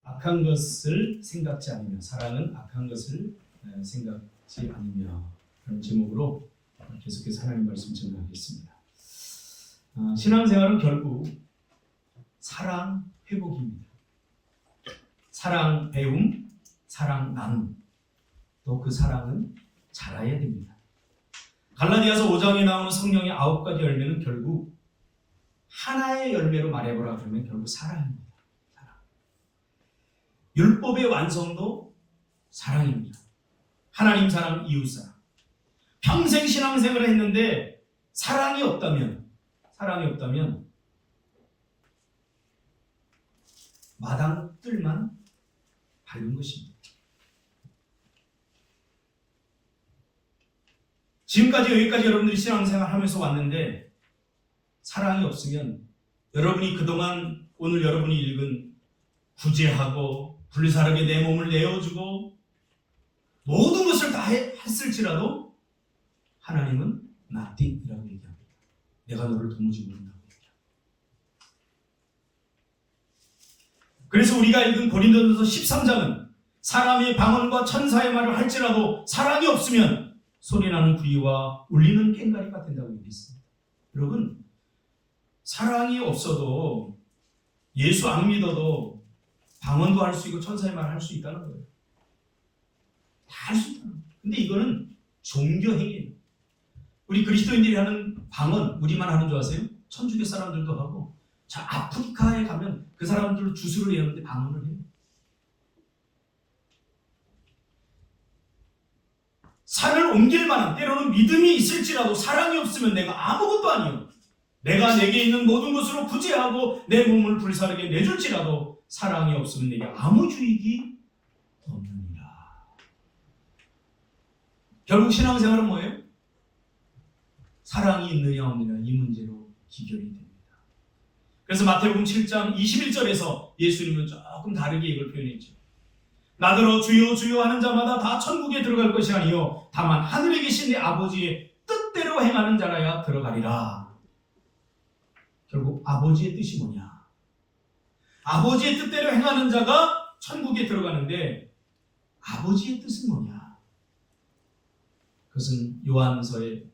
악한 것을 생각지 않으며, 사랑은 악한 것을 생각지 않으며, 그런 제목으로 계속해서 하나님 말씀 전하겠습니다. 신앙생활은 결국 사랑 회복입니다. 사랑 배움, 사랑 나눔, 또 그 사랑은 자라야 됩니다. 갈라디아서 5장에 나오는 성령의 9가지 열매는 결국 하나의 열매로 말해보라 그러면 결국 사랑입니다. 사랑. 율법의 완성도 사랑입니다. 하나님 사랑, 이웃 사랑. 평생 신앙생활을 했는데 사랑이 없다면 마당 뜰만 밟은 것입니다. 지금까지 여기까지 여러분들이 신앙생활 하면서 왔는데 사랑이 없으면 여러분이 그동안 오늘 여러분이 읽은 구제하고 불사르게 내 몸을 내어주고 모든 것을 다 했을지라도 하나님은 nothing이라고 얘기합니다. 내가 너를 도무지 모른다고 얘기합니다. 그래서 우리가 읽은 고린도전서 13장은 사람의 방언과 천사의 말을 할지라도 사랑이 없으면 소리나는 구리와 울리는 꽹과리가 된다고 얘기했습니다. 여러분, 사랑이 없어도 예수 안 믿어도 방언도 할 수 있고 천사의 말을 할 수 있다는 거예요. 다 할 수 있다는 거예요. 근데 이거는 종교 행위예요. 우리 그리스도인들이 하는 방언, 우리만 하는 줄 아세요? 천주교 사람들도 하고, 자, 아프리카에 가면 그 사람들 주술을 외우는데 방언을 해요. 산을 옮길 만한, 때로는 믿음이 있을지라도 사랑이 없으면 내가 아무것도 아니에요. 내가 내게 있는 모든 것으로 구제하고 내 몸을 불사르게 내줄지라도 사랑이 없으면 내게 아무 유익이 없느니라. 결국 신앙생활은 뭐예요? 사랑이 있느냐 없느냐 이 문제로 기결이 됩니다. 그래서 마태복음 7장 21절에서 예수님은 조금 다르게 이걸 표현했죠. 나더러 주여 주여 하는 자마다 다 천국에 들어갈 것이 아니요 다만 하늘에 계신 내 아버지의 뜻대로 행하는 자라야 들어가리라. 결국 아버지의 뜻이 뭐냐? 아버지의 뜻대로 행하는 자가 천국에 들어가는데 아버지의 뜻은 뭐냐? 그것은 요한일서에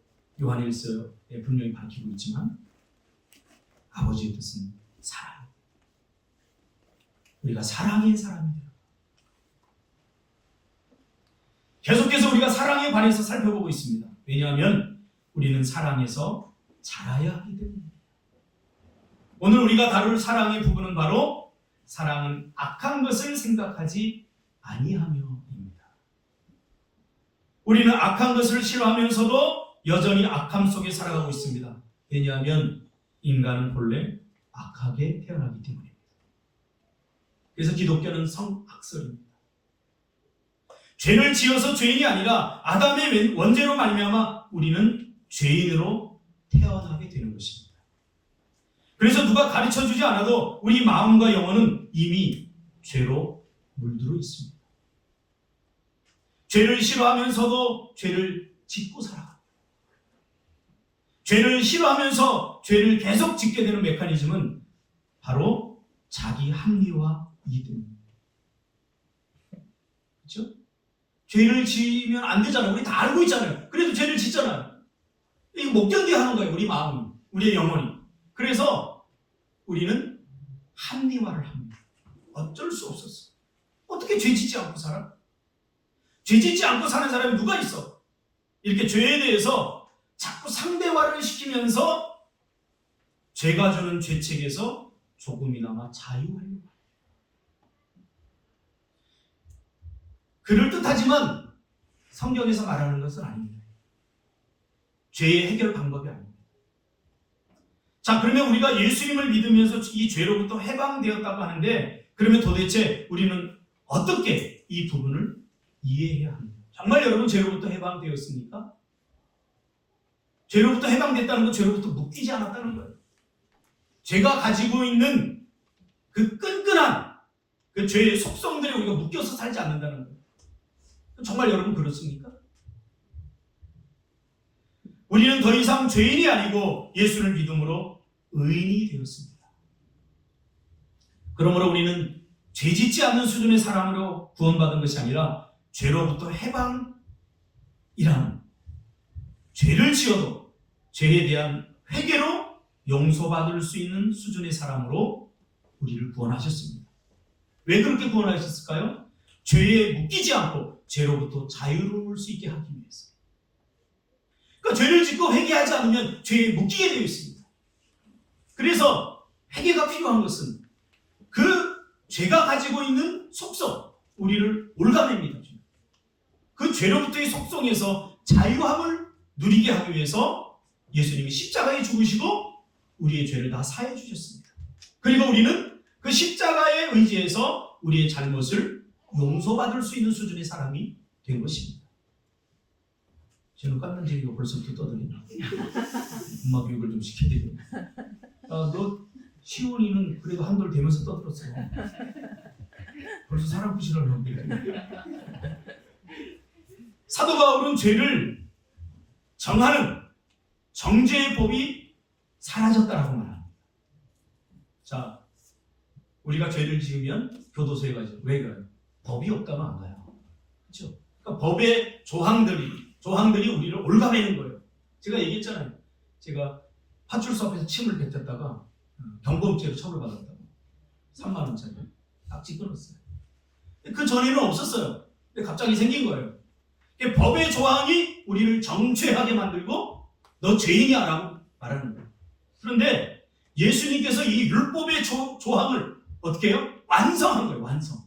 분명히 밝히고 있지만 아버지의 뜻은 사랑. 우리가 사랑의 사람이 돼요. 계속해서 우리가 사랑에 관해서 살펴보고 있습니다. 왜냐하면 우리는 사랑에서 자라야 하기 때문입니다. 오늘 우리가 다룰 사랑의 부분은 바로 사랑은 악한 것을 생각하지 아니하며입니다. 우리는 악한 것을 싫어하면서도 여전히 악함 속에 살아가고 있습니다. 왜냐하면 인간은 본래 악하게 태어나기 때문입니다. 그래서 기독교는 성악설입니다. 죄를 지어서 죄인이 아니라 아담의 원죄로 말미암아 우리는 죄인으로 태어나게 되는 것입니다. 그래서 누가 가르쳐주지 않아도 우리 마음과 영혼은 이미 죄로 물들어 있습니다. 죄를 싫어하면서도 죄를 짓고 살아갑니다. 죄를 싫어하면서 죄를 계속 짓게 되는 메커니즘은 바로 자기 합리화이기 때문입니다. 그렇죠? 죄를 지으면 안 되잖아요. 우리 다 알고 있잖아요. 그래도 죄를 짓잖아요. 이거 못 견뎌 하는 거예요. 우리 마음이, 우리의 영혼이. 그래서 우리는 합리화를 합니다. 어쩔 수 없었어. 어떻게 죄 짓지 않고 살아? 죄 짓지 않고 사는 사람이 누가 있어? 이렇게 죄에 대해서 자꾸 상대화를 시키면서 죄가 주는 죄책에서 조금이나마 자유하려고 합니다. 그럴듯하지만 성경에서 말하는 것은 아닙니다. 죄의 해결 방법이 아닙니다. 자, 그러면 우리가 예수님을 믿으면서 이 죄로부터 해방되었다고 하는데 그러면 도대체 우리는 어떻게 이 부분을 이해해야 합니까? 정말 여러분 죄로부터 해방되었습니까? 죄로부터 해방됐다는 건 죄로부터 묶이지 않았다는 거예요. 죄가 가지고 있는 그 끈끈한 그 죄의 속성들에 우리가 묶여서 살지 않는다는 거예요. 정말 여러분 그렇습니까? 우리는 더 이상 죄인이 아니고 예수를 믿음으로 의인이 되었습니다. 그러므로 우리는 죄 짓지 않는 수준의 사람으로 구원받은 것이 아니라 죄로부터 해방이란, 죄를 지어도 죄에 대한 회개로 용서받을 수 있는 수준의 사람으로 우리를 구원하셨습니다. 왜 그렇게 구원하셨을까요? 죄에 묶이지 않고 죄로부터 자유로울 수 있게 하기 위해서. 그러니까 죄를 짓고 회개하지 않으면 죄에 묶이게 되어 있습니다. 그래서 회개가 필요한 것은 그 죄가 가지고 있는 속성, 우리를 올가맵니다. 그 죄로부터의 속성에서 자유함을 누리게 하기 위해서 예수님이 십자가에 죽으시고 우리의 죄를 다 사해 주셨습니다. 그리고 우리는 그 십자가의 의지에서 우리의 잘못을 용서받을 수 있는 수준의 사람이 된 것입니다. 저는 깐난쟁이가 벌써부터 떠드네. 엄마 교육을 좀 시켜야 되겠네. 너 시온이는 그래도 한돌 되면서 떠들었어. 벌써 사람 구실을 하는데. 사도 바울은 죄를 정하는 정죄의 법이 사라졌다라고 말합니다. 자, 우리가 죄를 지으면 교도소에 가죠. 왜 가요? 법이 없다면 안 가요. 그렇죠? 그러니까 법의 조항들이 우리를 올가매는 거예요. 제가 얘기했잖아요. 제가 파출소 앞에서 침을 뱉었다가 경범죄로 처벌받았다고. 3만 원짜리 딱지 끊었어요. 그 전에는 없었어요. 근데 갑자기 생긴 거예요. 법의 조항이 우리를 정죄하게 만들고 너 죄인이야 라고 말하는 거예요. 그런데 예수님께서 이 율법의 조항을 어떻게 해요? 완성한 거예요. 완성.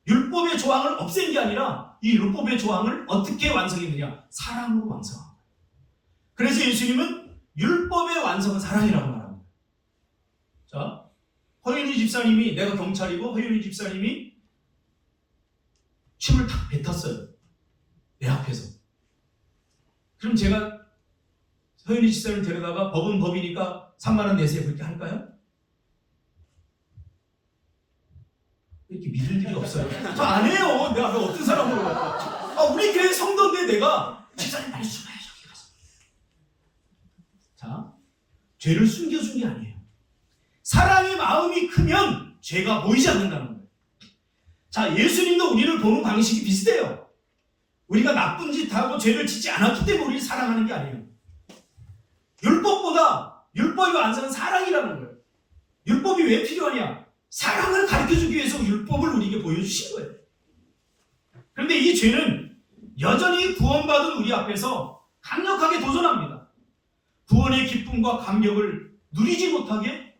율법의 조항을 없앤 게 아니라 이 율법의 조항을 어떻게 완성했느냐? 사랑으로 완성한 거예요. 그래서 예수님은 율법의 완성은 사랑이라고 말합니다. 자, 허윤희 집사님이, 내가 경찰이고 허윤희 집사님이 침을 탁 뱉었어요. 내 앞에서. 그럼 제가 허윤희 집사님을 데려다가 법은 법이니까 3만 원 내세요. 그렇게 할까요? 이렇게 믿을 일이 없어요. 저 안 해요. 내가 어떤 사람으로. 우리 교회 성도인데 내가 집사님 빨리 숨어요. 저기 가서. 자, 죄를 숨겨준 게 아니에요. 사랑의 마음이 크면 죄가 보이지 않는다는 거예요. 자, 예수님도 우리를 보는 방식이 비슷해요. 우리가 나쁜 짓 하고 죄를 짓지 않았기 때문에 우리를 사랑하는 게 아니에요. 율법보다 율법의 완성은 사랑이라는 거예요. 율법이 왜 필요하냐? 사랑을 가르쳐주기 위해서 율법을 우리에게 보여주신 거예요. 그런데 이 죄는 여전히 구원받은 우리 앞에서 강력하게 도전합니다. 구원의 기쁨과 감격을 누리지 못하게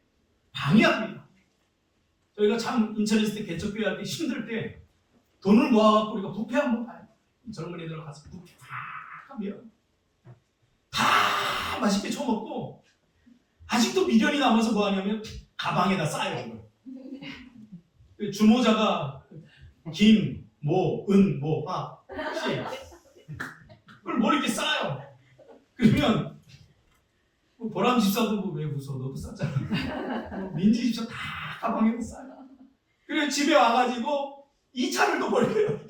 방해합니다. 저희가 참 인천에 있을 때 개척교회 할 때 힘들 때 돈을 모아갖고 우리가 뷔페 한번 가요. 젊은 애들 가서 뷔페 다 하면 다 맛있게 처먹고 아직도 미련이 남아서 뭐 하냐면 가방에다 싸요. 주모자가 김, 모, 은, 모, 화, 씨. 그걸 뭐 이렇게 싸요. 그러면 보람 집사도 왜 웃어? 너도 쌌잖아. 민지 집사 다 가방에다 싸요. 그래 집에 와가지고 2차를 또 버려요.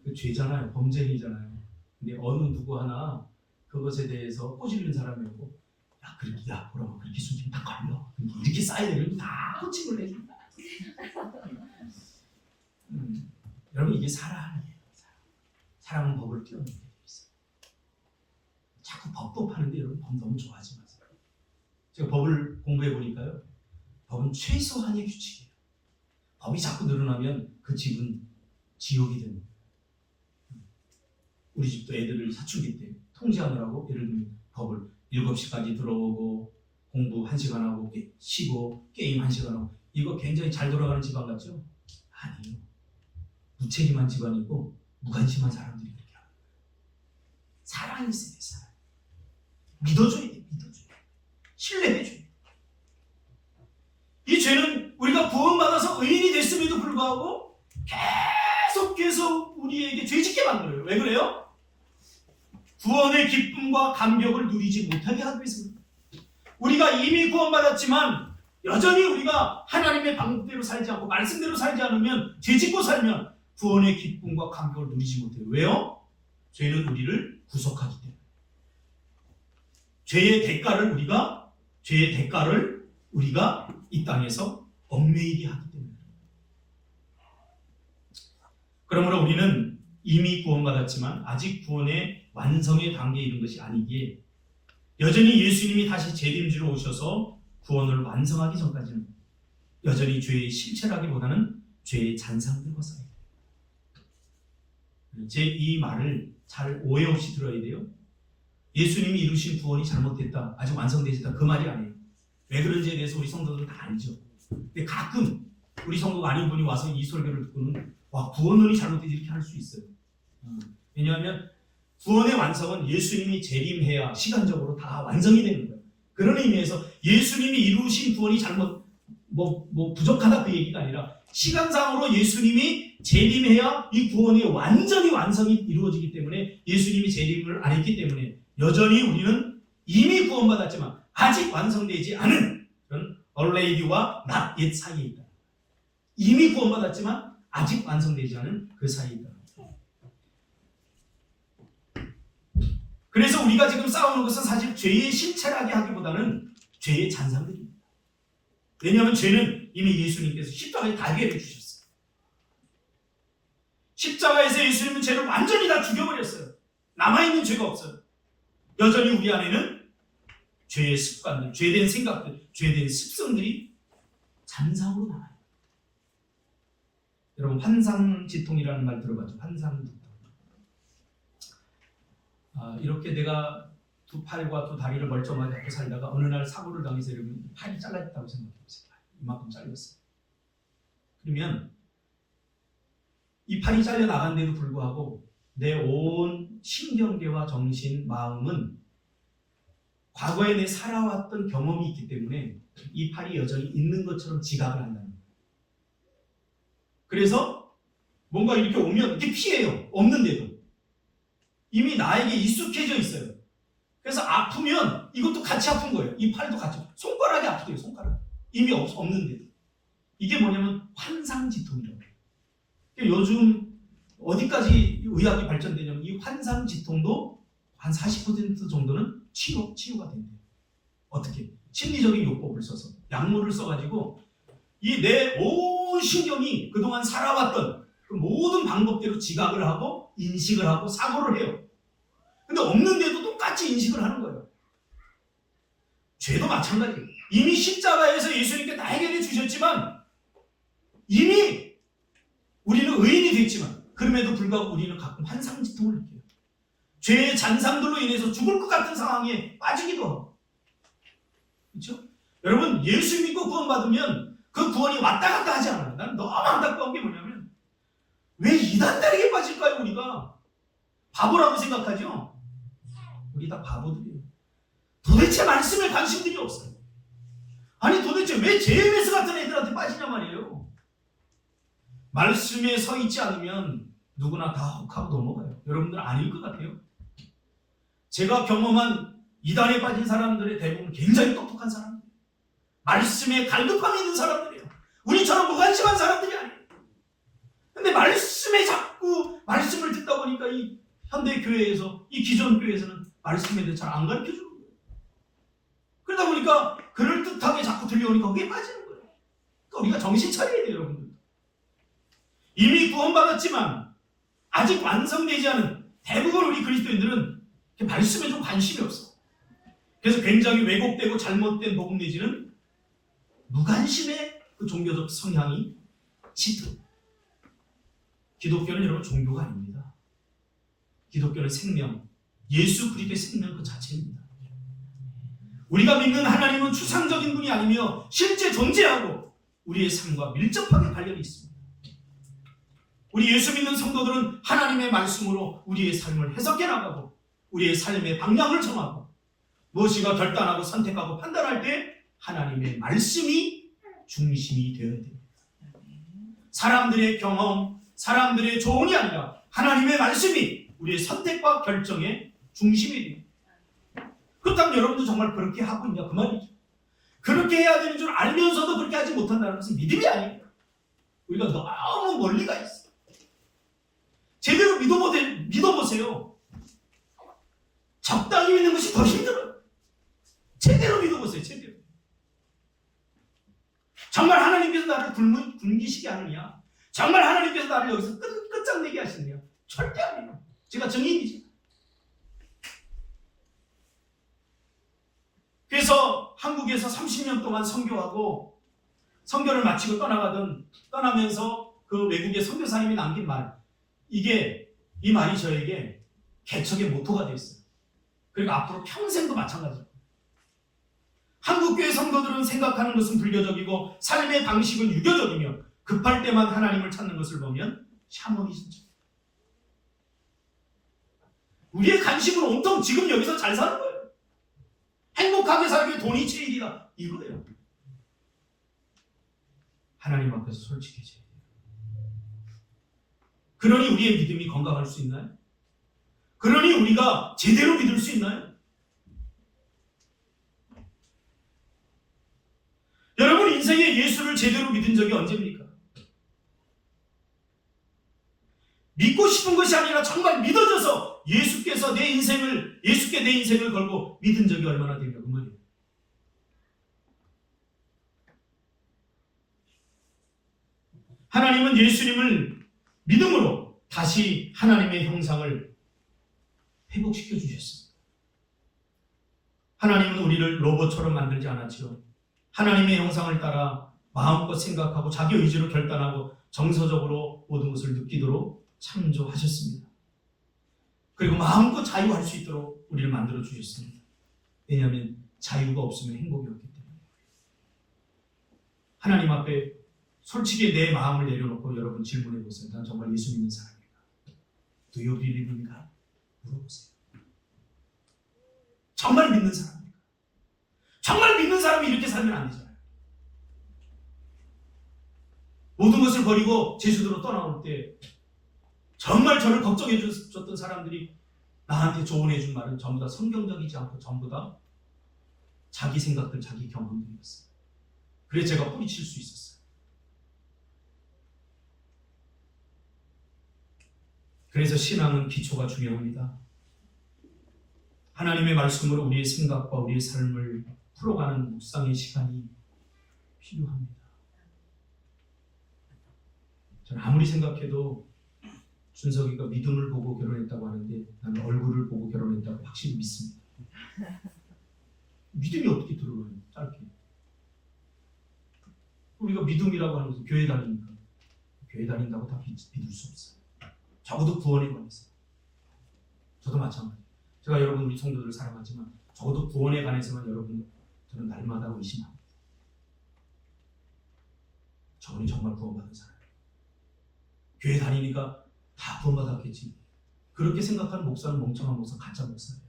그 죄잖아요. 범죄이잖아요. 근데 어느 누구 하나 그것에 대해서 꼬집는 사람이고, 야, 그렇게, 야, 보라고 그렇게 숨기면 다 걸려. 이렇게 쌓여야 되면 다 꼬집을 내준다. 여러분, 이게 사랑이에요. 사랑은 법을 뛰어넘게 되어 있어요. 자꾸 법하는데 여러분, 법 너무 좋아하지 마세요. 제가 법을 공부해 보니까요, 법은 최소한의 규칙이에요. 법이 자꾸 늘어나면 그 집은 지옥이 됩니다. 우리 집도 애들을 사춘기 때 통제하느라고 예를 들면 법을 7시까지 들어오고 공부 1시간 하고 쉬고 게임 1시간 하고, 이거 굉장히 잘 돌아가는 집안 같죠? 아니에요. 무책임한 집안이고 무관심한 사람들이 그렇게 하는 거예요. 사랑이 있어야 돼. 사랑. 믿어줘야 돼. 믿어줘야 돼. 신뢰해줘야 돼. 이 죄는 우리가 구원받아서 의인이 됐음에도 불구하고 계속해서 우리에게 죄짓게 만들어요. 왜 그래요? 구원의 기쁨과 감격을 누리지 못하게 하기 위해서입니다. 우리가 이미 구원받았지만 여전히 우리가 하나님의 방법대로 살지 않고 말씀대로 살지 않으면, 죄짓고 살면 구원의 기쁨과 감격을 누리지 못해요. 왜요? 죄는 우리를 구속하기 때문에. 죄의 대가를 우리가 이 땅에서 얽매이게 하기 때문에. 그러므로 우리는 이미 구원받았지만 아직 구원의 완성의 단계에 이른 것이 아니기에 여전히 예수님이 다시 재림주로 오셔서 구원을 완성하기 전까지는 여전히 죄의 실체라기보다는 죄의 잔상들과 싸워야 돼요. 제 이 말을 잘 오해 없이 들어야 돼요. 예수님이 이루신 구원이 잘못됐다, 아직 완성되지 않다, 그 말이 아니에요. 왜 그런지에 대해서 우리 성도들은 다 알죠. 근데 가끔 우리 성도가 아닌 분이 와서 이 설교를 듣고는 와, 구원론이 잘못되지 이렇게 할 수 있어요. 왜냐하면 구원의 완성은 예수님이 재림해야 시간적으로 다 완성이 되는 거예요. 그런 의미에서 예수님이 이루신 구원이 부족하다 그 얘기가 아니라 시간상으로 예수님이 재림해야 이 구원이 완전히 완성이 이루어지기 때문에 예수님이 재림을 안 했기 때문에 여전히 우리는 이미 구원받았지만 아직 완성되지 않은 그런 already와 not yet 사이에 있다. 이미 구원받았지만 아직 완성되지 않은 그 사이에 있다. 그래서 우리가 지금 싸우는 것은 사실 죄의 실체라기 하기보다는 죄의 잔상들입니다. 왜냐하면 죄는 이미 예수님께서 십자가에 다 해결해 주셨어요. 십자가에서 예수님은 죄를 완전히 다 죽여버렸어요. 남아있는 죄가 없어요. 여전히 우리 안에는 죄의 습관들, 죄된 생각들, 죄된 습성들이 잔상으로 남아요. 여러분 환상지통이라는 말 들어봤죠? 환상지통. 이렇게 내가 두 팔과 두 다리를 멀쩡하게 하고 살다가 어느 날 사고를 당해서 여러분 팔이 잘렸다고 생각해보세요. 이만큼 잘렸어요. 그러면 이 팔이 잘려 나간데도 불구하고 내 온 신경계와 정신, 마음은 과거에 내 살아왔던 경험이 있기 때문에 이 팔이 여전히 있는 것처럼 지각을 한다는 거예요. 그래서 뭔가 이렇게 오면 이렇게 피해요. 없는데도. 이미 나에게 익숙해져 있어요. 그래서 아프면 이것도 같이 아픈 거예요. 이 팔도 같이. 손가락이 아프대요. 손가락. 이미 없는데도. 이게 뭐냐면 환상지통이라고 해요. 요즘 어디까지 의학이 발전되냐면 이 환상지통도 한 40% 정도는 치유가 된대요. 어떻게? 심리적인 요법을 써서 약물을 써가지고 이 내 온 신경이 그동안 살아왔던 그 모든 방법대로 지각을 하고 인식을 하고 사고를 해요. 근데 없는데도 똑같이 인식을 하는 거예요. 죄도 마찬가지예요. 이미 십자가에서 예수님께 다 해결해 주셨지만 이미 우리는 의인이 됐지만 그럼에도 불구하고 우리는 가끔 환상지통을 느껴요. 죄의 잔상들로 인해서 죽을 것 같은 상황에 빠지기도 하고. 그렇죠? 여러분 예수 믿고 구원받으면 그 구원이 왔다 갔다 하지 않아요. 난 너무 안타까운 게 뭐냐면 왜 이단들에게 빠질까요? 우리가 바보라고 생각하죠? 우리 다 바보들이에요. 도대체 말씀에 관심들이 없어요. 아니 도대체 왜 제임스 같은 애들한테 빠지냐 말이에요. 말씀에 서 있지 않으면 누구나 다 혹하고 넘어가요. 여러분들 아닐 것 같아요. 제가 경험한 이단에 빠진 사람들의 대부분 굉장히 똑똑한 사람들, 말씀에 갈급함이 있는 사람들이에요. 우리처럼 무관심한 사람들이 아니에요. 근데 말씀에 자꾸 말씀을 듣다 보니까 이 현대 교회에서, 이 기존 교회에서는 말씀에 대해 잘 안 가르쳐 주는 거예요. 그러다 보니까 그럴듯하게 자꾸 들려오니까 거기에 빠지는 거예요. 그러니까 우리가 정신 차려야 돼요, 여러분들. 이미 구원받았지만 아직 완성되지 않은 대부분 우리 그리스도인들은 말씀에 좀 관심이 없어. 그래서 굉장히 왜곡되고 잘못된 복음 내지는 무관심의 그 종교적 성향이 짙어. 기독교는 여러분 종교가 아닙니다. 기독교는 생명, 예수 그리스도의 생명 그 자체입니다. 우리가 믿는 하나님은 추상적인 분이 아니며 실제 존재하고 우리의 삶과 밀접하게 관련이 있습니다. 우리 예수 믿는 성도들은 하나님의 말씀으로 우리의 삶을 해석해 나가고 우리의 삶의 방향을 정하고 무엇이가 결단하고 선택하고 판단할 때 하나님의 말씀이 중심이 되어야 됩니다. 사람들의 경험, 사람들의 조언이 아니라 하나님의 말씀이 우리의 선택과 결정의 중심이 됩니다. 그렇다면 여러분도 정말 그렇게 하고 있냐 그 말이죠. 그렇게 해야 되는 줄 알면서도 그렇게 하지 못한다는 것은 믿음이 아닙니다. 우리가 너무 멀리 가 있어요. 제대로 믿어보세요. 적당히 믿는 것이 더 힘들어요. 제대로 믿어보세요. 제대로. 정말 하나님께서 나를 굶기시게 하느냐? 정말 하나님께서 나를 여기서 끝장내게 하시느냐? 절대 아니에요. 제가 증인이지. 그래서 한국에서 30년 동안 선교하고 선교를 마치고 떠나면서 그 외국의 선교사님이 남긴 말, 이 말이 저에게 개척의 모토가 됐어요. 그리고 앞으로 평생도 마찬가지예요. 한국교회 성도들은 생각하는 것은 불교적이고 삶의 방식은 유교적이며 급할 때만 하나님을 찾는 것을 보면 샤머니즘이죠. 우리의 관심은 온통 지금 여기서 잘 사는 거예요. 행복하게 살기 위해 돈이 제일이다. 이거예요. 하나님 앞에서 솔직해져야 돼요. 그러니 우리의 믿음이 건강할 수 있나요? 그러니 우리가 제대로 믿을 수 있나요? 여러분 인생에 예수를 제대로 믿은 적이 언제입니까? 믿고 싶은 것이 아니라 정말 믿어져서 예수께 내 인생을 걸고 믿은 적이 얼마나 되냐 그 말이에요. 하나님은 예수님을 믿음으로 다시 하나님의 형상을 회복시켜 주셨습니다. 하나님은 우리를 로봇처럼 만들지 않았지요. 하나님의 형상을 따라 마음껏 생각하고 자기 의지로 결단하고 정서적으로 모든 것을 느끼도록 창조하셨습니다. 그리고 마음껏 자유할 수 있도록 우리를 만들어 주셨습니다. 왜냐하면 자유가 없으면 행복이 없기 때문에. 하나님 앞에 솔직히 내 마음을 내려놓고 여러분 질문해 보세요. 난 정말 예수 믿는 사람인가? Do you believe in God? 물어보세요. 정말 믿는 사람입니까? 정말 믿는 사람이 이렇게 살면 안 되잖아요. 모든 것을 버리고 제주도로 떠나올 때 정말 저를 걱정해 줬던 사람들이 나한테 조언해 준 말은 전부 다 성경적이지 않고 전부 다 자기 생각들, 자기 경험들이었어요. 그래서 제가 뿌리칠 수 있었어요. 그래서 신앙은 기초가 중요합니다. 하나님의 말씀으로 우리의 생각과 우리의 삶을 풀어가는 묵상의 시간이 필요합니다. 저는 아무리 생각해도 준석이가 믿음을 보고 결혼했다고 하는데 나는 얼굴을 보고 결혼했다고 확실히 믿습니다. 믿음이 어떻게 들어가요? 짧게. 우리가 믿음이라고 하는 것은 교회 다니니까 교회 다닌다고 다 믿을 수 없어요. 적어도 구원에 관해서. 저도 마찬가지예요. 제가 여러분 우리 성도들을 사랑하지만 적어도 구원에 관해서만 저는 날마다 의심합니다. 저분이 정말 구원받은 사람이에요. 교회 다니니까 다 구원받았겠지. 그렇게 생각하는 목사는 멍청한 목사, 가짜 목사예요.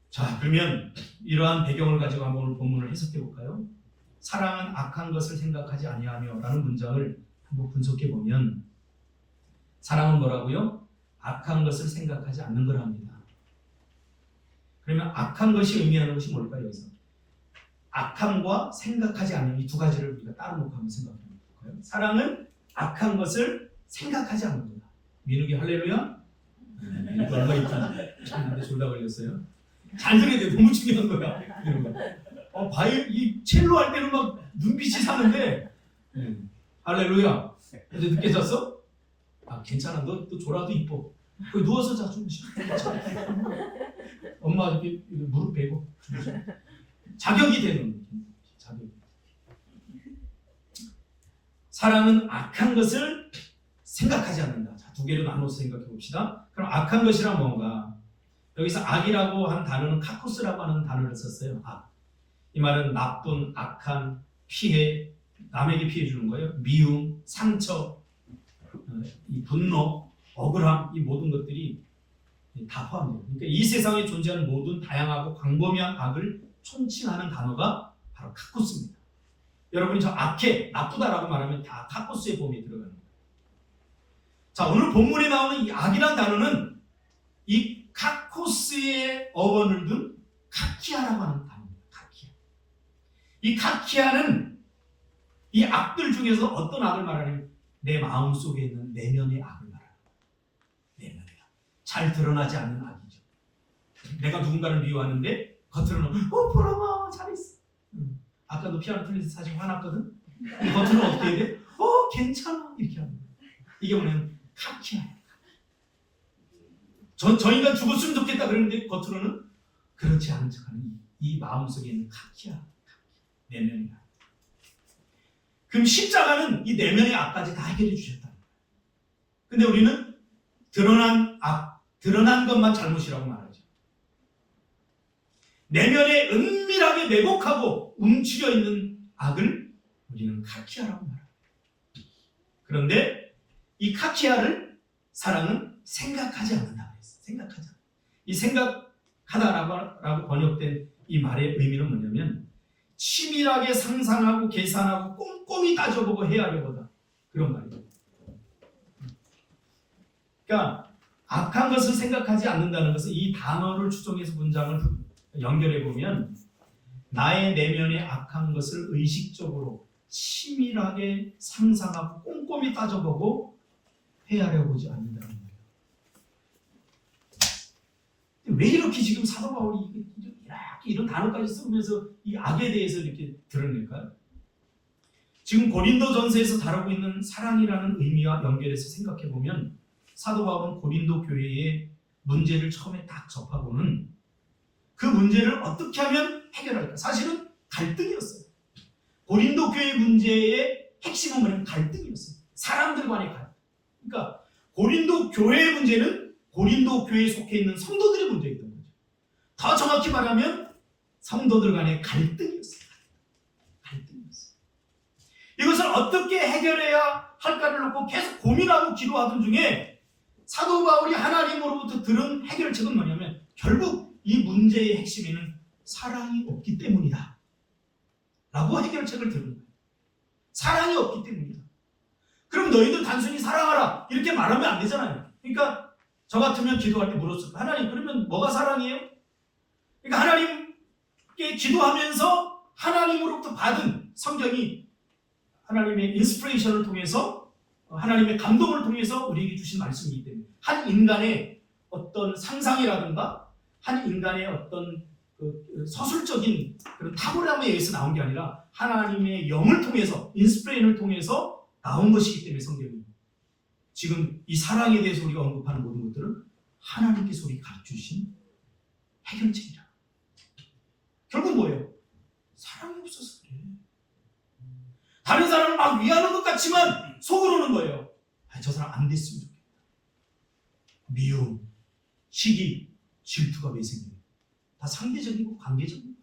자, 그러면 이러한 배경을 가지고 한번 오늘 본문을 해석해 볼까요? 사랑은 악한 것을 생각하지 아니하며 라는 문장을 한번 분석해 보면 사랑은 뭐라고요? 악한 것을 생각하지 않는 거랍니다. 그러면 악한 것이 의미하는 것이 뭘까요? 여기서 악함과 생각하지 않는 이 두 가지를 우리가 따로 놓고 한번 생각해 볼까요? 사랑은 악한 것을 생각하지 않는 거다. 민욱이 할렐루야? 민욱이 얼마나 이쁜지 참는데 졸라 걸렸어요. 잘 들어야 돼. 너무 중요한 거야. 이런 거. 이 첼로 할 때는 막 눈빛이 사는데 할렐루야. 어제 늦게 잤어? 아 괜찮아. 너 또 졸아도 이뻐. 거기 누워서 자 주무시. 엄마 이렇게 무릎 베고 주무시. 자격이 되는 자격. 사랑은 악한 것을 생각하지 않는다. 자, 두 개로 나눠서 생각해 봅시다. 그럼 악한 것이란 뭔가? 여기서 악이라고 한 단어는 카코스라고 하는 단어를 썼어요. 악. 이 말은 나쁜, 악한, 피해, 남에게 피해 주는 거예요. 미움, 상처, 이 분노, 억울함, 이 모든 것들이 다 포함돼요. 그러니까 이 세상에 존재하는 모든 다양하고 광범위한 악을 총칭하는 단어가 바로 카코스입니다. 여러분이 저 악해, 나쁘다라고 말하면 다 카코스의 범위에 들어가는 거예요. 자, 오늘 본문에 나오는 이 악이라는 단어는 이 카코스의 어원을 둔 카키아라고 하는 단어입니다. 카키아. 이 카키아는 이 악들 중에서 어떤 악을 말하냐면 내 마음 속에 있는 내면의 악을 말합니다. 내면의 악. 잘 드러나지 않는 악이죠. 내가 누군가를 미워하는데 겉으로는 보람아 잘했어. 아까도 피아노 틀려서 사실 화났거든. 겉으로는 어떻게 해야 돼? 괜찮아 이렇게 하는 거야. 이게 뭐냐면 카키야. 저 인간 죽었으면 좋겠다 그러는데 겉으로는 그렇지 않은 척하는 이 마음속에 있는 카키야. 내면이야. 그럼 십자가는 이 내면의 악까지 다 해결해 주셨다. 근데 우리는 드러난 것만 잘못이라고 말하죠. 내면에 은밀하게 매복하고 움츠려 있는 악을 우리는 카키아라고 말합니다. 그런데 이 카키아를 사랑은 생각하지 않는다고 했어요. 생각하지 않는다. 이 생각하다라고 번역된 이 말의 의미는 뭐냐면 치밀하게 상상하고 계산하고 꼼꼼히 따져보고 헤아려보다 그런 말이에요. 그러니까 악한 것을 생각하지 않는다는 것은 이 단어를 추정해서 문장을 연결해 보면 나의 내면의 악한 것을 의식적으로 치밀하게 상상하고 꼼꼼히 따져보고 헤아려 보지 않는다는 거예요. 왜 이렇게 지금 사도 바울이 이런 단어까지 쓰면서 이 악에 대해서 이렇게 드러낼까요? 지금 고린도전서에서 다루고 있는 사랑이라는 의미와 연결해서 생각해 보면 사도 바울은 고린도 교회의 문제를 처음에 딱 접하고는 그 문제를 어떻게 하면 해결할까? 사실은 갈등이었어요. 고린도 교회 문제의 핵심은 뭐냐면 갈등이었어요. 사람들 간의 갈등. 그러니까 고린도 교회의 문제는 고린도 교회에 속해 있는 성도들의 문제였던 거죠. 더 정확히 말하면 성도들 간의 갈등이었어요. 갈등이었어요. 이것을 어떻게 해결해야 할까를 놓고 계속 고민하고 기도하던 중에 사도 바울이 하나님으로부터 들은 해결책은 뭐냐면 결국 이 문제의 핵심에는 사랑이 없기 때문이다 라고 해결책을 들은 거예요. 사랑이 없기 때문이다. 그럼 너희들 단순히 사랑하라 이렇게 말하면 안 되잖아요. 그러니까 저 같으면 기도할 때 물었을 거예요. 하나님 그러면 뭐가 사랑이에요? 그러니까 하나님께 기도하면서 하나님으로부터 받은 성경이 하나님의 인스피레이션을 통해서 하나님의 감동을 통해서 우리에게 주신 말씀이기 때문에 한 인간의 어떤 상상이라든가 한 인간의 어떤 서술적인 그런 탁월함에 의해서 나온 게 아니라 하나님의 영을 통해서 인스피레이션을 통해서 나온 것이기 때문에 성경이 지금 이 사랑에 대해서 우리가 언급하는 모든 것들은 하나님께서 우리에게 가르쳐주신 해결책이라. 결국 뭐예요? 사랑이 없어서 그래. 다른 사람을 막 위하는 것 같지만 속으로는 뭐예요? 저 사람 안 됐으면 좋겠다. 미움, 시기, 질투가 왜 생겨요? 다 상대적이고 관계적이고.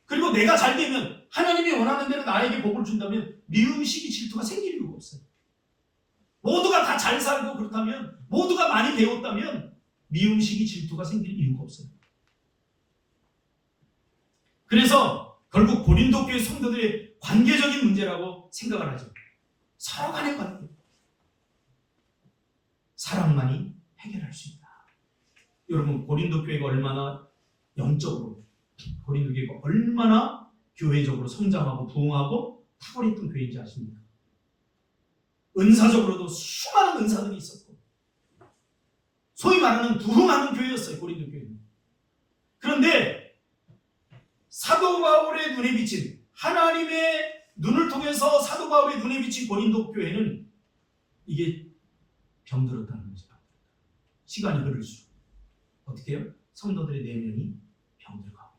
그리고 내가 잘 되면 하나님이 원하는 대로 나에게 복을 준다면 미움, 시기, 질투가 생길 이유가 없어요. 모두가 다 잘 살고 그렇다면 모두가 많이 배웠다면 미움, 시기, 질투가 생길 이유가 없어요. 그래서 결국 고린도 교회 성도들의 관계적인 문제라고 생각을 하죠. 서로 간의 관계. 사랑만이 해결할 수 있다. 여러분 고린도 교회가 얼마나 영적으로 고린도 교회가 얼마나 교회적으로 성장하고 부흥하고 탁월했던 교회인지 아십니까? 은사적으로도 수많은 은사들이 있었고 소위 말하는 부흥하는 교회였어요. 고린도 교회는. 그런데 사도 바울의 눈에 비친 하나님의 눈을 통해서 사도 바울의 눈에 비친 고린도 교회는 이게 병들었다는 거죠. 시간이 흐를수록 어떻게 해요? 성도들의 내면이 병들어가고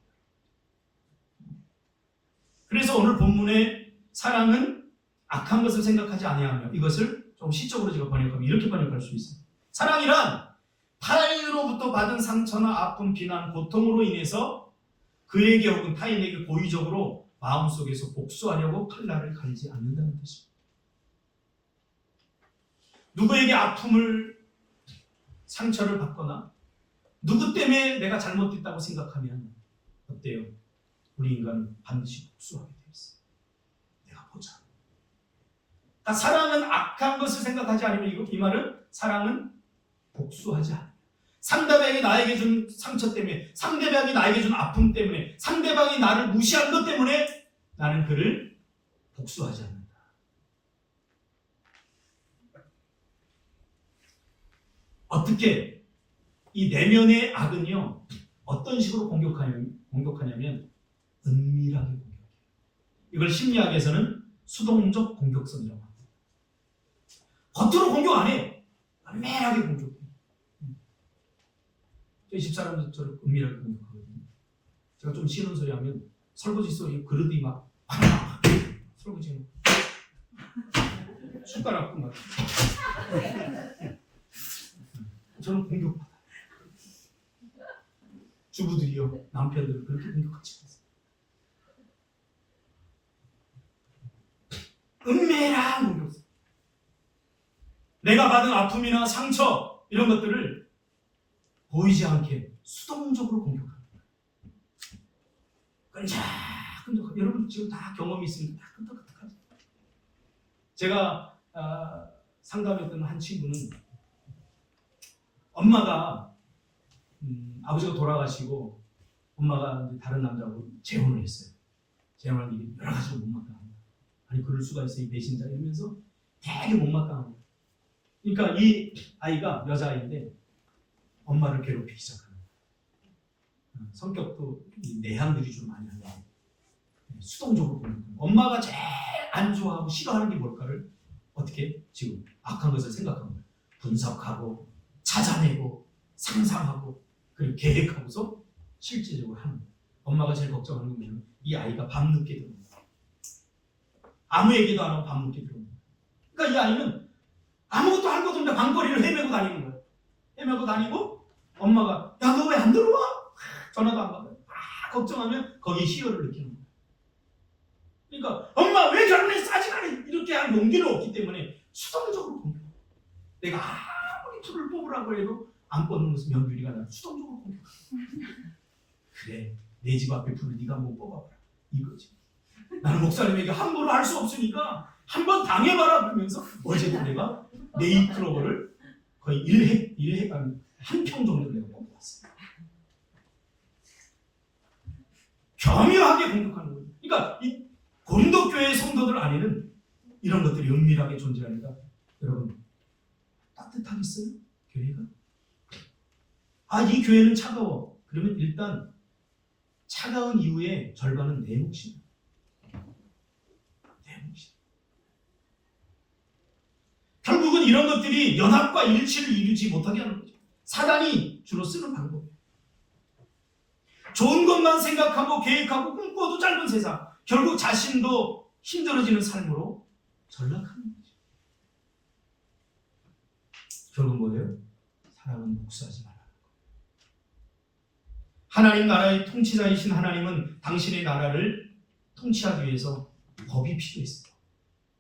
있다. 그래서 오늘 본문의 사랑은 악한 것을 생각하지 아니하며 이것을 좀 시적으로 제가 번역하면 이렇게 번역할 수 있어요. 사랑이란 타인으로부터 받은 상처나 아픔, 비난, 고통으로 인해서 그에게 혹은 타인에게 고의적으로 마음속에서 복수하려고 칼날을 갈지 않는다는 뜻입니다. 누구에게 아픔을 상처를 받거나 누구 때문에 내가 잘못됐다고 생각하면 어때요? 우리 인간은 반드시 복수하게 되어 있어요. 내가 보자. 그러니까 사랑은 악한 것을 생각하지 않으면 이 말은 사랑은 복수하지 않아요. 상대방이 나에게 준 상처 때문에 상대방이 나에게 준 아픔 때문에 상대방이 나를 무시한 것 때문에 나는 그를 복수하지 않는다. 어떻게 이 내면의 악은요, 어떤 식으로 공격하냐면 은밀하게 공격해요. 이걸 심리학에서는 수동적 공격성이라고 합니다. 겉으로 공격 안 해요. 은밀하게 공격해요. 저희 집사람도 저를 은밀하게 공격하거든요. 제가 좀 싫은 소리 하면 설거지 소리 그릇이 막 설거지 숟가락 막 저는 공격받아요. 주부들이요, 남편들을 그렇게 공격하지 마세요. 은밀한 공격성. 내가 받은 아픔이나 상처 이런 것들을 보이지 않게 수동적으로 공격합니다. 끈적끈적. 여러분 지금 다 경험이 있으니까 다 끈적끈적하죠. 제가 상담했던 한 친구는 엄마가 아버지가 돌아가시고 엄마가 이제 다른 남자하고 재혼을 했어요. 재혼한 일이 여러 가지로 못마땅합니다. 아니 그럴 수가 있어 이 배신자 이러면서 되게 못마땅합니다. 그러니까 이 아이가 여자아이인데 엄마를 괴롭히기 시작합니다. 성격도 내향들이 좀 많이 하는 수동적으로 보는 거예요. 엄마가 제일 안 좋아하고 싫어하는 게 뭘까를 어떻게 지금 악한 것을 생각하는 거예요. 분석하고 찾아내고 상상하고 그리고 계획하고서 실제적으로 하는 거예요. 엄마가 제일 걱정하는 건 뭐냐면 이 아이가 밤늦게 들어옵니다. 아무 얘기도 안 하고 밤늦게 들어옵니다. 그러니까 이 아이는 아무것도 할 것도 없는데 방거리를 헤매고 다니는 거예요. 헤매고 다니고 엄마가 야 너 왜 안 들어와? 전화도 안 받아요. 걱정하면 거기에 희열을 느끼는 거예요. 그러니까 엄마 왜 결혼해서 아직 안 해? 이렇게 할 용기는 없기 때문에 수동적으로 공격해요. 내가 아무리 툴을 뽑으라고 해도 안 뽑는 것은 명규리가 나를 수동적으로 공격해요. 그래 내 집 앞에 불을 네가 한번 뽑아봐라 이거지. 나는 목사님에게 함부로 할 수 없으니까 한번 당해봐라 그러면서 어제도 내가 네이클로버를 거의 1획 한 평 정도 내가 뽑아봤어요. 교묘하게 공격하는 거예요. 그러니까 이 고린도 교회의 성도들 안에는 이런 것들이 은밀하게 존재하니까 여러분 따뜻하겠어요? 교회가? 이 교회는 차가워. 그러면 일단 차가운 이유의 절반은 내 몫이에요. 내 몫이에요. 결국은 이런 것들이 연합과 일치를 이루지 못하게 하는 거죠. 사단이 주로 쓰는 방법이에요. 좋은 것만 생각하고 계획하고 꿈꿔도 짧은 세상, 결국 자신도 힘들어지는 삶으로 전락하는 거죠. 결국 뭐예요? 사람은 복수하지 말라는 거예요. 하나님 나라의 통치자이신 하나님은 당신의 나라를 통치하기 위해서 법이 필요했어요.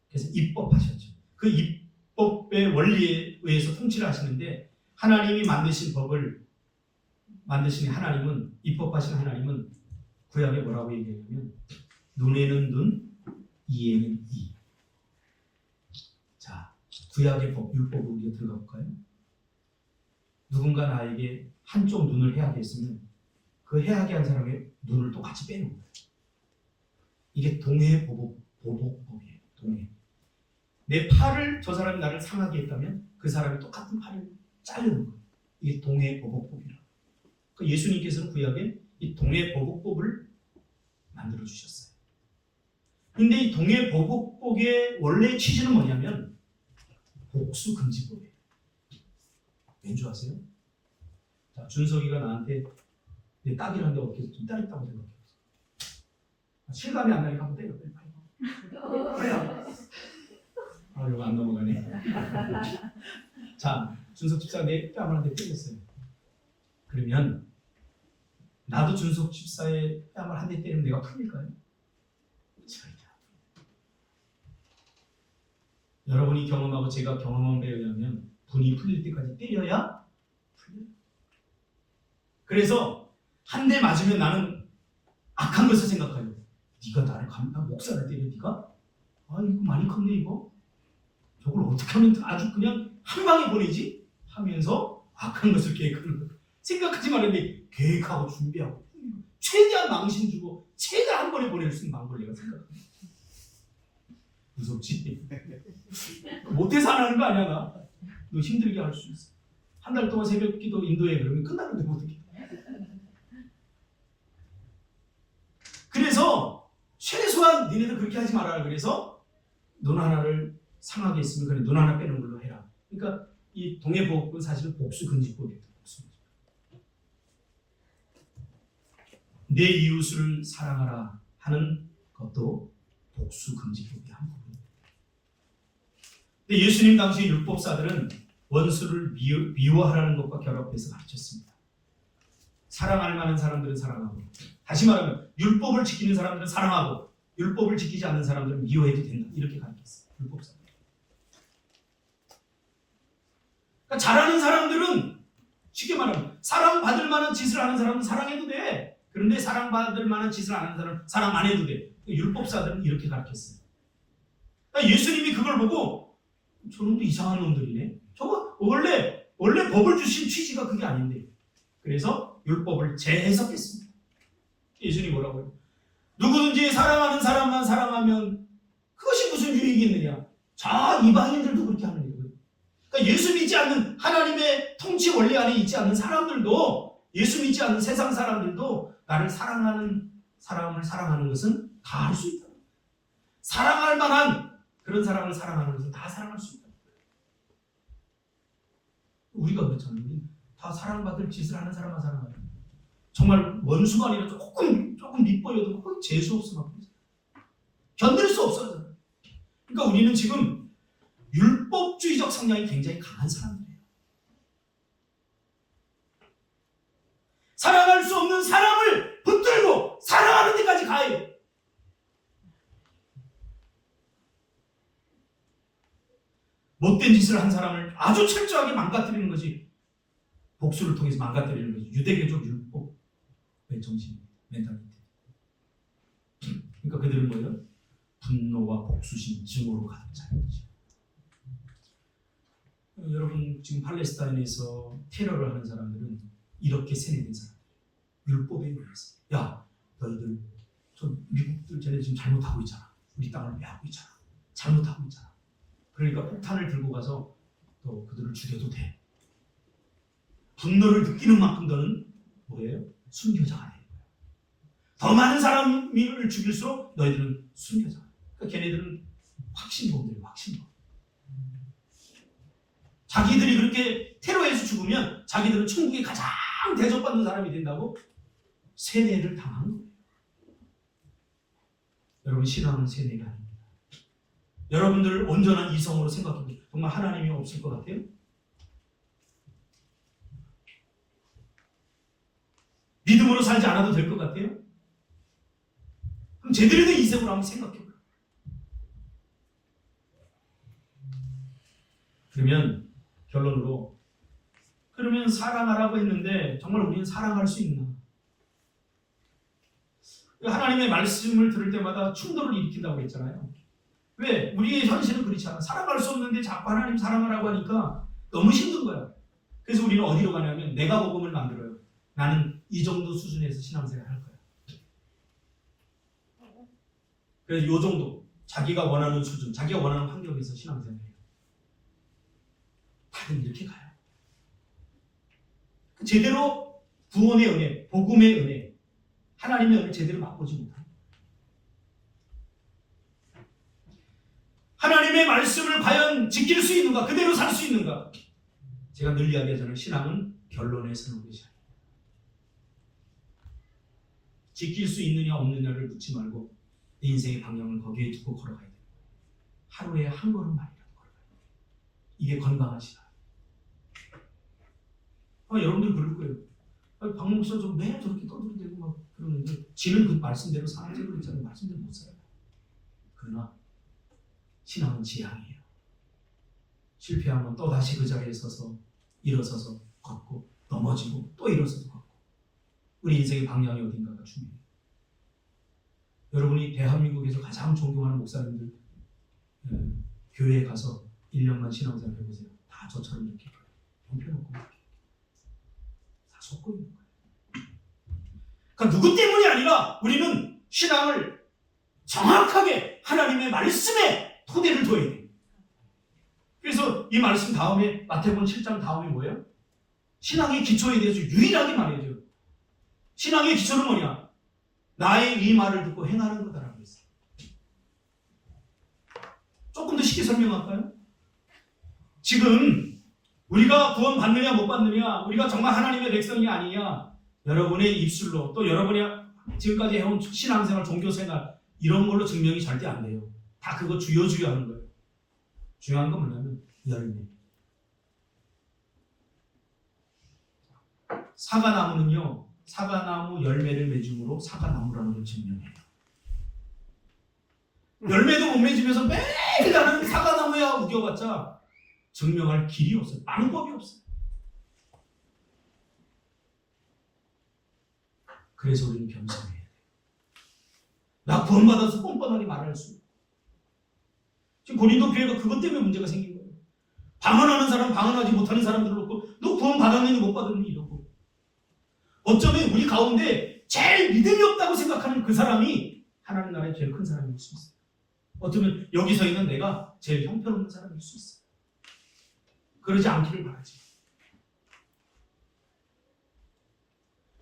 그래서 입법하셨죠. 그 입법의 원리에 의해서 통치를 하시는데 하나님이 만드신 법을 만드신 하나님은 입법하신 하나님은 구약에 뭐라고 얘기하냐면 눈에는 눈, 이에는 이. 자, 구약의 법, 율법을 우리가 들어가 볼까요? 누군가 나에게 한쪽 눈을 해하게 했으면 그 해하게 한 사람의 눈을 또 같이 빼는 거예요. 이게 동해보복법이에요. 동해. 내 팔을 저 사람이 나를 상하게 했다면 그 사람이 똑같은 팔을 자르는 거예요. 이게 동해보복법이라. 예수님께서는 구약에 이 동해보복법을 만들어 주셨어요. 근데 이 동해보복법의 원래 취지는 뭐냐면 복수금지법이에요. 왠지 아세요? 자, 준석이가 나한테 내 딱이라는데 어떻게 좀 따렸다고 생각해. 실감이 안 나니까 한번 때려. 그래요. 이거 안 넘어가네. 자, 준석 집사 내 뺨을 한 대 때렸어요. 그러면 나도 준석 집사의 뺨을 한 대 때리면 내가 풀릴까요? 절대 안 풀려요. 여러분이 경험하고 제가 경험한 바에 의하면 분이 풀릴 때까지 때려야 풀려요. 그래서 한 대 맞으면 나는 악한 것을 생각해요. 네가 나를 목살을 때려 네가? 이거 많이 컸네 이거. 저걸 어떻게 하면 아주 그냥 한 방에 보내지? 하면서 악한 것을 계획하는 거예요. 생각하지 말았는데 계획하고 준비하고 최대한 망신 주고 최대한 한 번에 보낼 수 있는 방법을 내가 생각합니다. 무섭지? 못해서 안 하는 거 아니야 나. 너 힘들게 할 수 있어. 한 달 동안 새벽 기도 인도해 그러면 끝나는데 어떻게? 그래서 최소한 니네들 그렇게 하지 말아라. 그래서 눈 하나를 상하게 했으면 그래 눈 하나 빼는 걸로 해라. 그러니까 이 동해보호법은 사실은 복수금지법이에요. 내 이웃을 사랑하라 하는 것도 복수금지법의 한 부분입니다. 근데 예수님 당시 율법사들은 원수를 미워하라는 것과 결합해서 가르쳤습니다. 사랑할 만한 사람들은 사랑하고, 다시 말하면 율법을 지키는 사람들은 사랑하고 율법을 지키지 않는 사람들은 미워해도 된다. 이렇게 가르쳤어요. 율법사들. 그러니까 잘하는 사람들은 쉽게 말하면 사랑받을 만한 짓을 하는 사람은 사랑해도 돼. 그런데 사랑받을 만한 짓을 안 하는 사람은 사랑 안 해도 돼. 율법사들은 이렇게 가르쳤어요. 그러니까 예수님이 그걸 보고 저놈도 이상한 놈들이네. 저거 원래 법을 주신 취지가 그게 아닌데. 그래서 율법을 재해석했습니다. 예수님이 뭐라고요? 누구든지 사랑하는 사람만 사랑하면 그것이 무슨 유익이 있느냐. 자, 이방인들도 그렇게 하는 거예요. 그러니까 예수 믿지 않는 하나님의 통치 원리 안에 있지 않는 사람들도, 예수 믿지 않는 세상 사람들도 나를 사랑하는 사람을 사랑하는 것은 다 할 수 있다. 사랑할 만한 그런 사람을 사랑하는 것은 다 사랑할 수 있다. 우리가 그렇잖아요. 다 사랑받을 짓을 하는 사람만 사랑하죠. 정말 원수가 아니라 조금 밑보여도 거의 재수 없어 막 견딜 수 없어요. 그러니까 우리는 지금 율법주의적 성향이 굉장히 강한 사람들이에요. 사랑할 수 없는 사람을 붙들고 사랑하는 데까지 가요. 못된 짓을 한 사람을 아주 철저하게 망가뜨리는 것이 복수를 통해서 망가뜨리는 것이 유대교적 율법의 정신입니다. 멘탈리티. 그러니까 그들은 뭐예요? 분노와 복수심, 증오로 가득 찬 거죠. 여러분 지금 팔레스타인에서 테러를 하는 사람들은 이렇게 세뇌된 사람들. 율법에 의해서. 야, 너희들 저 미국들 쟤네 지금 잘못하고 있잖아. 우리 땅을 빼앗고 있잖아. 잘못하고 있잖아. 그러니까 폭탄을 들고 가서 또 그들을 죽여도 돼. 분노를 느끼는 만큼 너는 뭐예요? 순교자가 되는 거야. 더 많은 사람을 죽일수록 너희들은 순교자가 돼. 그러니까 걔네들은 확신범들이에요. 확신범. 자기들이 그렇게 테러해서 죽으면 자기들은 천국에 가장 대접받는 사람이 된다고 세뇌를 당한 거예요. 여러분 신앙은 세뇌가 아닙니다. 여러분들 온전한 이성으로 생각해보세요. 정말 하나님이 없을 것 같아요? 믿음으로 살지 않아도 될 것 같아요? 그럼 제대로 된 이성으로 한번 생각해봐요. 그러면 결론으로 그러면 사랑하라고 했는데 정말 우리는 사랑할 수 있나? 하나님의 말씀을 들을 때마다 충돌을 일으킨다고 했잖아요. 왜? 우리의 현실은 그렇지 않아. 사랑할 수 없는데 자꾸 하나님 사랑하라고 하니까 너무 힘든 거야. 그래서 우리는 어디로 가냐면 내가 복음을 만들어요. 나는 이 정도 수준에서 신앙생활 할 거야. 그래서 이 정도 자기가 원하는 수준, 자기가 원하는 환경에서 신앙생활 해요. 다들 이렇게 가요. 제대로 구원의 은혜, 복음의 은혜, 하나님의 은혜를 제대로 맛보지 못해요. 하나님의 말씀을 과연 지킬 수 있는가? 그대로 살 수 있는가? 제가 늘 이야기하잖아요. 신앙은 결론에 서는 것이 아니에요. 지킬 수 있느냐 없느냐를 묻지 말고 내 인생의 방향을 거기에 두고 걸어가야 돼요. 하루에 한 걸음만이라도 걸어가야 돼요. 이게 건강한 신앙. 여러분들 그럴 거예요. 박 목사 좀 매일 저렇게 떠들대고 막 그러는데 지는 그 말씀대로 사랑제로 있잖아요. 말씀대로 못 살아요. 그러나 신앙은 지향이에요. 실패하면 또 다시 그 자리에 서서 일어서서 걷고 넘어지고 또 일어서서 걷고 우리 인생의 방향이 어딘가가 중요해요. 여러분이 대한민국에서 가장 존경하는 목사님들 교회에 가서 1년만 신앙생활 해보세요. 다 저처럼 이렇게 형편없고 다 속고 있는 거예요. 그러니까 누구 때문이 아니라 우리는 신앙을 정확하게 하나님의 말씀에 토대를 둬야 돼요. 그래서 이 말씀 다음에 마태복음 7장 다음에 뭐예요? 신앙의 기초에 대해서 유일하게 말해줘요. 신앙의 기초는 뭐냐? 나의 이 말을 듣고 행하는 거다라고 했어요. 조금 더 쉽게 설명할까요? 지금 우리가 구원 받느냐 못 받느냐, 우리가 정말 하나님의 백성이 아니냐, 여러분의 입술로 또 여러분이 지금까지 해온 신앙생활, 종교생활 이런 걸로 증명이 절대 안 돼요. 다 그거 주여 하는 거예요. 중요한 건 뭐냐면 열매. 사과나무는요, 사과나무 열매를 맺음으로 사과나무라는 걸 증명해요. 열매도 못 맺으면서 매일 나는 사과나무야 우겨봤자 증명할 길이 없어요. 방법이 없어요. 그래서 우리는 겸손해야 돼요. 나 구원받아서 뻔뻔하게 말할 수. 지금 고린도 교회가 그것 때문에 문제가 생긴 거예요. 방언하는 사람, 방언하지 못하는 사람들을 놓고 너 구원 받았느니 못 받았느니 이러고. 어쩌면 우리 가운데 제일 믿음이 없다고 생각하는 그 사람이 하나님 나라의 제일 큰 사람일 수 있어요. 어쩌면 여기 서 있는 내가 제일 형편없는 사람일 수 있어요. 그러지 않기를 바라지.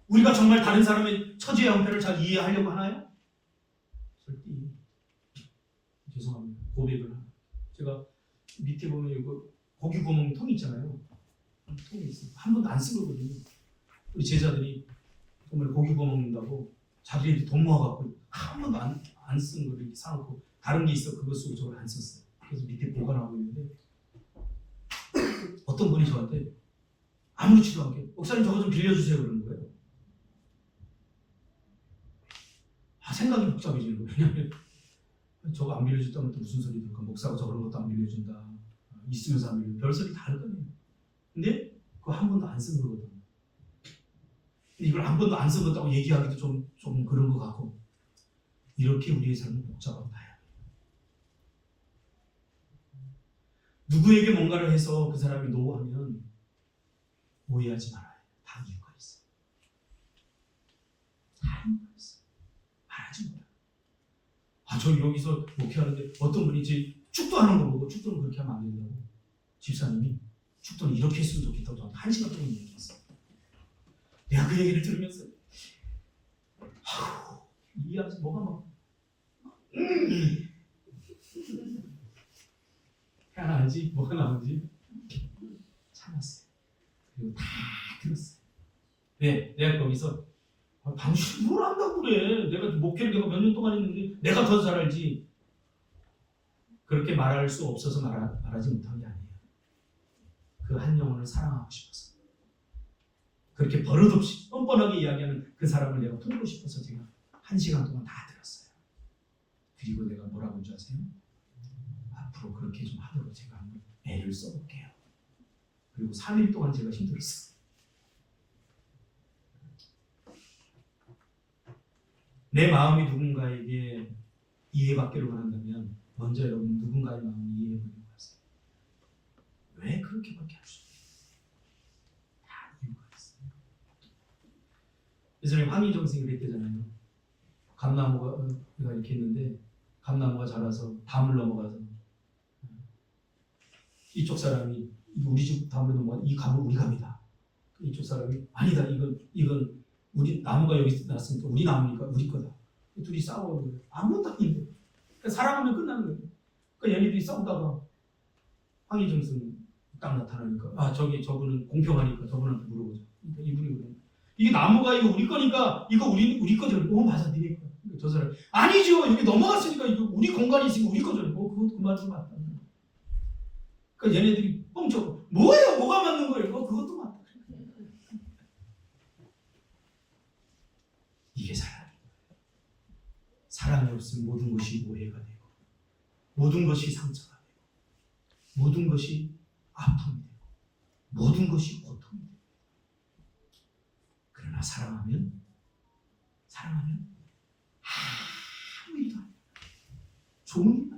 우리가 정말 다른 사람의 처지의 형편을 잘 이해하려고 하나요? 절대. 죄송합니다. 고백을 하나. 제가 밑에 보면 이거 고기 구멍 통 있잖아요. 통이 있어요. 한 번도 안 쓴 거거든요. 우리 제자들이 정말 고기 구멍 넣는다고 자기들이 돈 모아갖고 한 번도 안 쓴 거를 이렇게 사놓고 다른 게 있어 그거 쓰고 저걸 안 썼어요. 그래서 밑에 보관하고 있는데 어떤 분이 저한테 아무렇지도 않게 목사님 저거 좀 빌려주세요 그러는 거예요. 생각이 복잡해지는 거예요. 왜냐하면 저거 안 빌려줬다면 또 무슨 소리 들까? 목사가 저런 것도 안 빌려준다. 있으면서 안 빌려. 별소리 다 할 거예요. 근데 그거 한 번도 안 쓴 거거든. 이걸 한 번도 안 쓴 것다고 얘기하기도 좀 그런 것 같고. 이렇게 우리의 삶은 복잡하고 다양해요. 누구에게 뭔가를 해서 그 사람이 노하면 오해하지 말아요. 다 이유가 있어요. 다 이유가 있어요. 말하지 못해요. 저 여기서 목회하는데 어떤 분이 이제 축도하는 거 보고 축도는 그렇게 하면 안 된다고 집사님이 축도는 이렇게 했으면 좋겠다고 저한테 1시간 동안 얘기했어요. 내가 그 얘기를 들으면서 이 아주 뭐가 막 하나지 뭐가 나오지 참았어요. 그리고 다 들었어요. 네, 내가 거기서 당신이 뭘 안다고 그래. 내가 목회를 내가 몇 년 동안 했는데 내가 더 잘 알지. 그렇게 말할 수 없어서 말하지 못한 게 아니에요. 그 한 영혼을 사랑하고 싶어서. 그렇게 버릇없이 뻔뻔하게 이야기하는 그 사람을 내가 품고 싶어서 제가 1시간 동안 다 들었어요. 그리고 내가 뭐라고 한 줄 아세요? 앞으로 그렇게 좀 하도록 제가 한번 애를 써볼게요. 그리고 3일 동안 제가 힘들었어요. 내 마음이 누군가에게 이해받기를 원한다면 먼저 여러분 누군가의 마음을 이해해보려고 하세요. 왜 그렇게밖에 할 수 없어요? 다 이유가 있어요. 예전에 황희정 선생님이 그랬대잖아요. 감나무가 이렇게 있는데 감나무가 자라서 담을 넘어가서 이쪽 사람이 우리 집 담을 넘어가 이 감은 우리 감이다. 이쪽 사람이 아니다. 이건 우리 나무가 여기 났으니까 우리 나무니까 우리 거다. 둘이 싸우는 거예요. 아무것도 아닌데. 그러니까 사랑하면 끝나는 거예요. 그러니까 얘네들이 싸우다가 황희정 선생님 딱 나타나니까 저분은 공평하니까 저분한테 물어보죠. 그러니까 이분이 그래요. 이게 나무가 이거 우리 거니까 이거 우리 거죠. 맞아 니네 거. 저 사람 아니죠. 여기 넘어갔으니까 이거 우리 공간이 있으니까 우리 거죠. 그것도 그 말도 맞다. 그러니까 얘네들이 뻥쳐. 뭐예요? 뭐가 맞는 거예요? 그것도 맞다. 이게 사랑이에요. 사랑이 없으면 모든 것이 오해가 되고 모든 것이 상처가 되고 모든 것이 아픔이 되고 모든 것이 고통이 되고 그러나 사랑하면 아무 일도 안 해요. 좋은 일